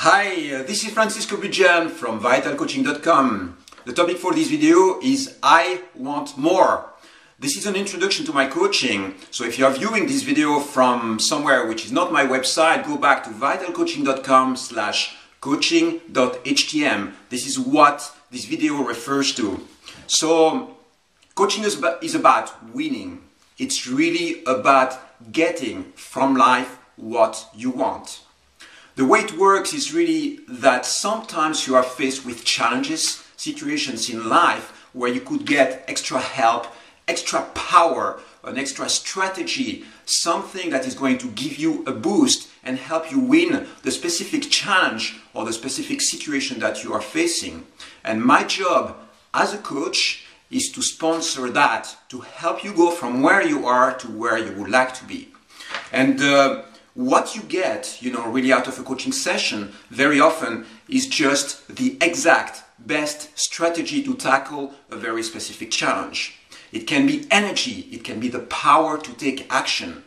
Hi, this is Francisco Bujan from vitalcoaching.com. The topic for this video is I want more. This is an introduction to my coaching, so if you are viewing this video from somewhere which is not my website, go back to vitalcoaching.com/coaching.htm. This is what this video refers to. So, coaching is about winning. It's really about getting from life what you want. The way it works is really that sometimes you are faced with challenges, situations in life where you could get extra help, extra power, an extra strategy, something that is going to give you a boost and help you win the specific challenge or the specific situation that you are facing. And my job as a coach is to sponsor that, to help you go from where you are to where you would like to be. And what you get, really out of a coaching session very often is just the exact best strategy to tackle a very specific challenge. It can be energy, it can be the power to take action.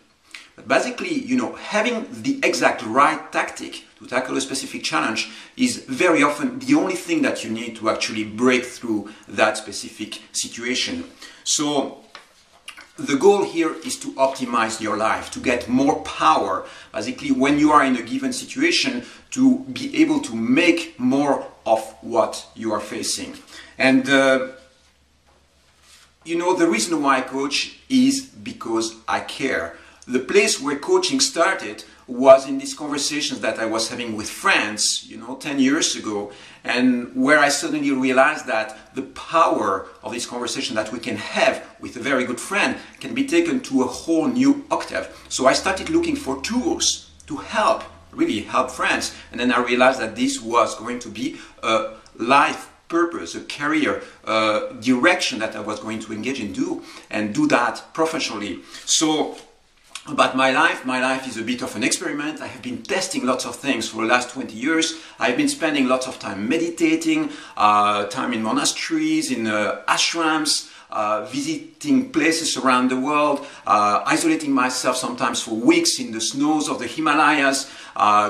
But basically, having the exact right tactic to tackle a specific challenge is very often the only thing that you need to actually break through that specific situation. So, the goal here is to optimize your life, to get more power, basically when you are in a given situation, to be able to make more of what you are facing. And the reason why I coach is because I care. The place where coaching started was in these conversations that I was having with friends, 10 years ago, and where I suddenly realized that the power of this conversation that we can have with a very good friend can be taken to a whole new octave. So I started looking for tools to really help friends, and then I realized that this was going to be a life purpose, a career direction that I was going to engage in and do that professionally. So about my life is a bit of an experiment. I have been testing lots of things for the last 20 years. I've been spending lots of time meditating, time in monasteries, in ashrams, visiting places around the world, isolating myself sometimes for weeks in the snows of the Himalayas,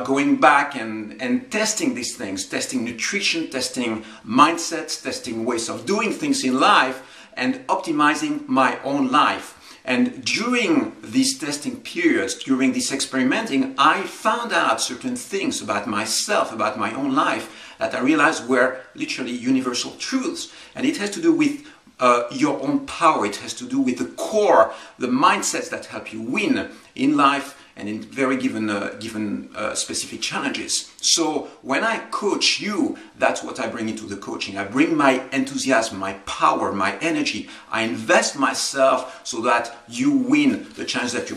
going back and testing these things, testing nutrition, testing mindsets, testing ways of doing things in life, and optimizing my own life. And during these testing periods, during this experimenting, I found out certain things about myself, about my own life, that I realized were literally universal truths. And it has to do with your own power. It has to do with the core, the mindsets that help you win in life and in very given specific challenges. So when I coach you, that's what I bring into the coaching. I bring my enthusiasm, my power, my energy. I invest myself so that you win the challenge that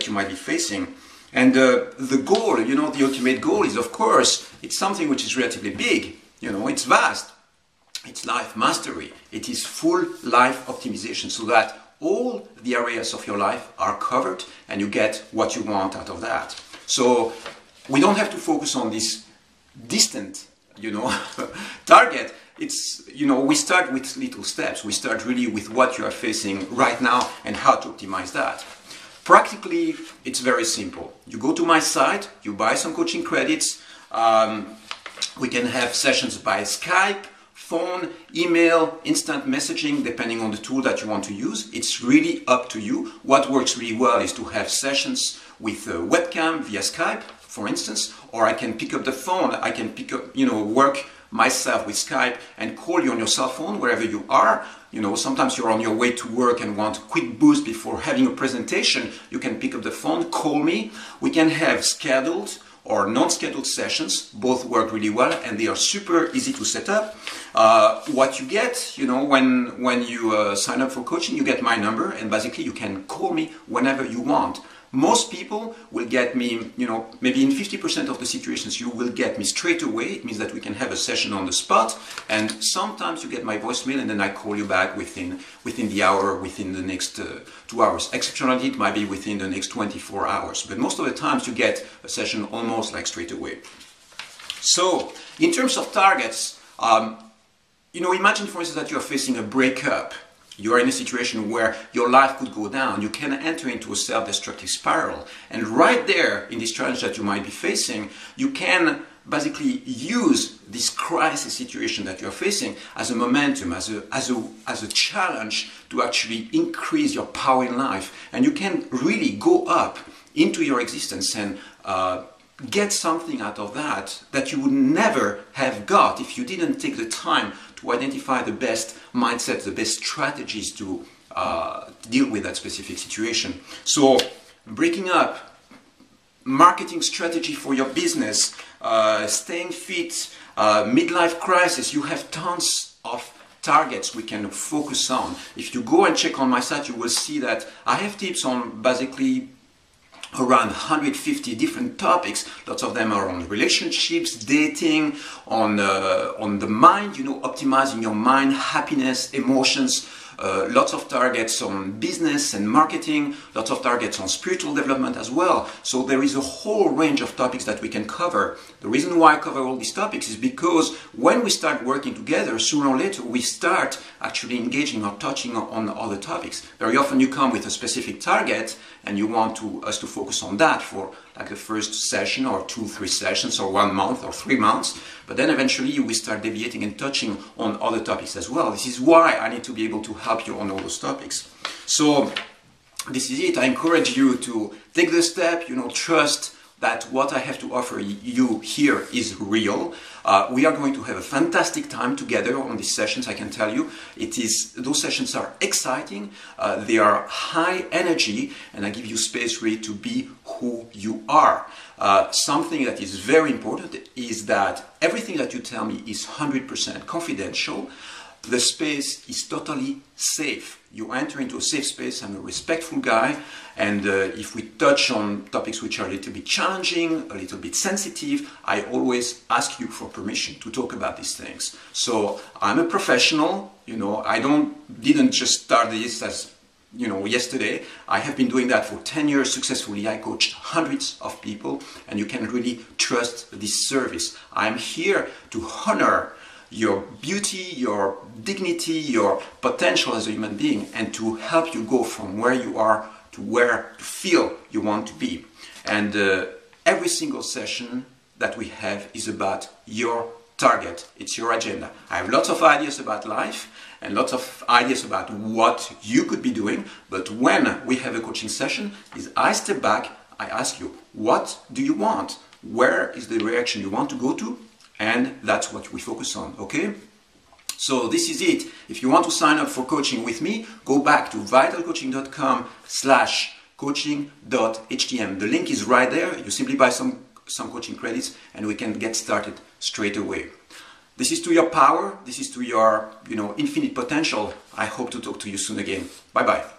you might be facing. And the goal, the ultimate goal is, of course, it's something which is relatively big. It's vast. It's life mastery. It is full life optimization so that all the areas of your life are covered and you get what you want out of that. So we don't have to focus on this distant, target. It's, we start with little steps. We start really with what you are facing right now and how to optimize that. Practically, it's very simple. You go to my site, you buy some coaching credits. We can have sessions by Skype, phone, email, instant messaging, depending on the tool that you want to use. It's really up to you. What works really well is to have sessions with a webcam via Skype, for instance, or I can pick up the phone, I can work myself with Skype and call you on your cell phone wherever you are. Sometimes you're on your way to work and want a quick boost before having a presentation. You can pick up the phone, call me. We can have scheduled or non-scheduled sessions. Both work really well and they are super easy to set up. What you get, when you sign up for coaching, you get my number and basically you can call me whenever you want. Most people will get me, maybe in 50% of the situations you will get me straight away. It means that we can have a session on the spot, and sometimes you get my voicemail and then I call you back within the hour, within the next 2 hours. Exceptionally, it might be within the next 24 hours, but most of the times you get a session almost like straight away. So, in terms of targets, imagine for instance that you're facing a breakup you are in a situation where your life could go down, you can enter into a self-destructive spiral. And right there, in this challenge that you might be facing, you can basically use this crisis situation that you're facing as a momentum, as a challenge to actually increase your power in life. And you can really go up into your existence and get something out of that you would never have got if you didn't take the time to identify the best mindset, the best strategies to deal with that specific situation. So breaking up, marketing strategy for your business, staying fit, midlife crisis, you have tons of targets we can focus on. If you go and check on my site, you will see that I have tips on basically around 150 different topics. Lots of them are on relationships, dating, on the mind, you know, optimizing your mind, happiness, emotions. Lots of targets on business and marketing, lots of targets on spiritual development as well. So there is a whole range of topics that we can cover. The reason why I cover all these topics is because when we start working together, sooner or later we start actually engaging or touching on other topics. Very often you come with a specific target and you want us to focus on that for like the first session or 2-3 sessions or 1 month or 3 months, but then eventually we start deviating and touching on other topics as well. This is why I need to be able to help you on all those topics. So this is it. I encourage you to take the step, you know, trust that what I have to offer you here is real. We are going to have a fantastic time together on these sessions, I can tell you. Those sessions are exciting, they are high energy, and I give you space really to be who you are. Something that is very important is that everything that you tell me is 100% confidential. The space is totally safe. You enter into a safe space. I'm a respectful guy, and if we touch on topics which are a little bit challenging, a little bit sensitive, I always ask you for permission to talk about these things. So I'm a professional, you know, didn't just start this as, you know, yesterday. I have been doing that for 10 years successfully. I coached hundreds of people, and you can really trust this service. I'm here to honor your beauty, your dignity, your potential as a human being, and to help you go from where you are to where you feel you want to be. And every single session that we have is about your target. It's your agenda. I have lots of ideas about life and lots of ideas about what you could be doing, but when we have a coaching session, I step back, I ask you, what do you want? Where is the direction you want to go to? And that's what we focus on, okay? So this is it. If you want to sign up for coaching with me, go back to vitalcoaching.com/coaching.htm. The link is right there. You simply buy some coaching credits and we can get started straight away. This is to your power. This is to your, you know, infinite potential. I hope to talk to you soon again. Bye-bye.